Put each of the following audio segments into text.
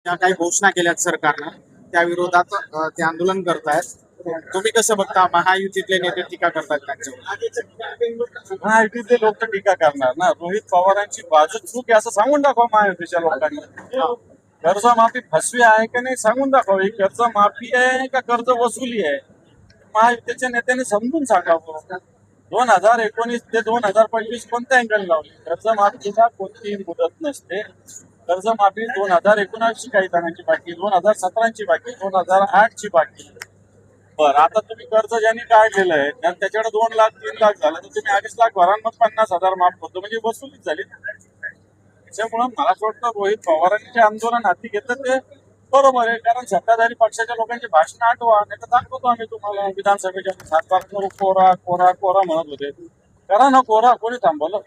ज्या काही घोषणा केल्यात सरकारनं त्या विरोधात ते आंदोलन करतायत. तुम्ही कसं बघता? महायुतीतले नेते टीका करतात त्यांच्यावर. महायुतीतले लोक तर टीका करणार ना. रोहित पवारांची बाजू चूक आहे असं सांगून दाखवा महायुतीच्या लोकांनी. कर्जमाफी फसवी आहे का नाही सांगून दाखवा. ही कर्जमाफी आहे का कर्ज वसुली आहे महायुतीच्या नेत्यांनी समजून सांगावं. 2019 ते 2025 कोणत्या अँगल लावली? कर्जमाफीला कोणतीही मुदत नसते. कर्जमाफी 2019 ची काही जणांची बाकी, 2017 ची बाकी, 2008 ची बाकी. बरं, आता तुम्ही कर्ज ज्यांनी काढलेलं आहे त्याच्याकडे 2 लाख 3 लाख झालं तर तुम्ही 2.5 लाख भरा, मग 50,000 माफ करतो, म्हणजे वसुलीच झाली. त्याच्यामुळं मला असं वाटतं रोहित पवारांनी जे आंदोलन हाती घेतलं ते बरोबर आहे. कारण सत्ताधारी पक्षाच्या लोकांची भाषण आठवा, नाही तर दाखवतो आम्ही तुम्हाला विधानसभेच्या 7 कोरा कोरा कोरा म्हणत होते. करा ना कोरा, कोणी थांबवलं?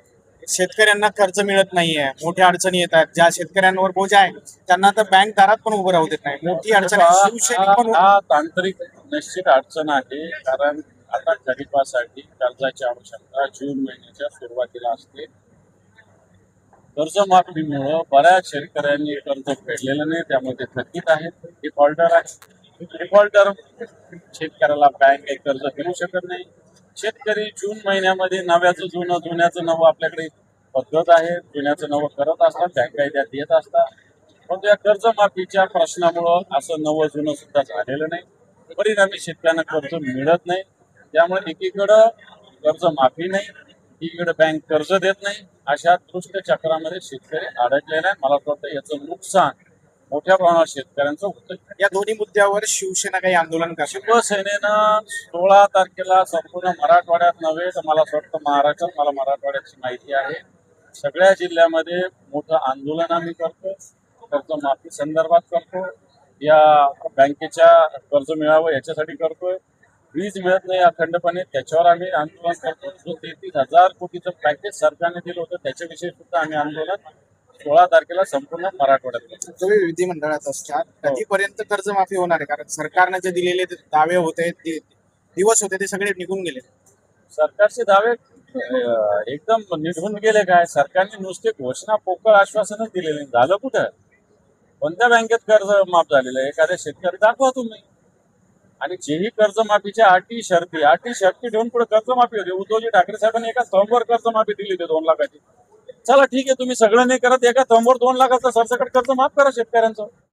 शेतकऱ्यांना कर्ज मिळत नाहीये, मोठ्या अडचणी येतात. ज्या शेतकऱ्यांवर बोज आहे त्यांना तर बँक दारात पण उभं राहू देत नाही. मोठी अडचण आहे. शिवसैनिक पण हा तांत्रिक निश्चित अडचण आहे. कारण आता खरीपासाठी कर्जाची आवश्यकता जून महिन्याच्या सुरुवातीला असते. कर्जमाफीमुळं बऱ्याच शेतकऱ्यांनी कर्ज फेडलेलं नाही, त्यामुळे ते थकीत आहेत, डिफॉल्टर आहे. डिफॉल्टर शेतकऱ्याला बँक काही कर्ज देऊ शकत नाही. शेतकरी जून महिन्यामध्ये नव्याचं जुनं, जुन्याचं नवं आपल्याकडे पद्धत आहे. जुन्याचं नवं करत असतात, बँका त्यात देत असतात. पण त्या कर्जमाफीच्या प्रश्नामुळं असं नवं जुनं सुद्धा झालेलं नाही. परिणामी शेतकऱ्यांना कर्ज मिळत नाही. त्यामुळे एकीकडं कर्जमाफी नाही, एकीकडे बँक कर्ज देत नाही. अशा दृष्ट चक्रामध्ये शेतकरी अडकलेला आहे. मला वाटतं याचं नुकसान मोठ्या प्रमाणात शेतकऱ्यांचं होतं. या दोन्ही मुद्द्यावर शिवसेना काही आंदोलन करते. शिवसेनेनं 16 तारखेला संपूर्ण मराठवाड्यात नव्हे तर मला असं वाटतं महाराष्ट्रात, मला मराठवाड्याची माहिती आहे, सगळ्या जिल्ह्यामध्ये मोठं आंदोलन आम्ही करतो. कर्जमाफी संदर्भात करतो, या बँकेच्या कर्ज मिळावं याच्यासाठी करतोय. वीज मिळत नाही अखंडपणे, त्याच्यावर आम्ही आंदोलन करतो. जो 33,000 कोटीचं पॅकेज सरकारने दिलं होतं त्याच्याविषयी सुद्धा आम्ही आंदोलन 16 तारखेला संपूर्ण मराठवाड्यात करतो. तुम्ही विधिमंडळात असतात, कधीपर्यंत कर्जमाफी होणार आहे? कारण सरकारने जे दिलेले दावे होते, दिवस होते, ते सगळे निघून गेले. सरकारचे दावे एकदम निघून गेले. काय सरकारने नुसते घोषणा पोकळ आश्वासनच दिलेले. झालं कुठं? कोणत्या बँकेत कर्ज माफ झालेलं आहे? एखाद्या शेतकरी दाखवा तुम्ही. आणि जेही कर्जमाफीच्या अटी शर्ती ठेवून पुढे कर्जमाफी होते. उद्धवजी ठाकरे साहेबांनी एका स्तंभवर कर्जमाफी दिली होती 2 लाखाची. चला ठीक आहे, तुम्ही सगळं नाही करत, एका स्तंभवर 2 लाखाचं सरसकट कर्ज माफ करा शेतकऱ्यांचं.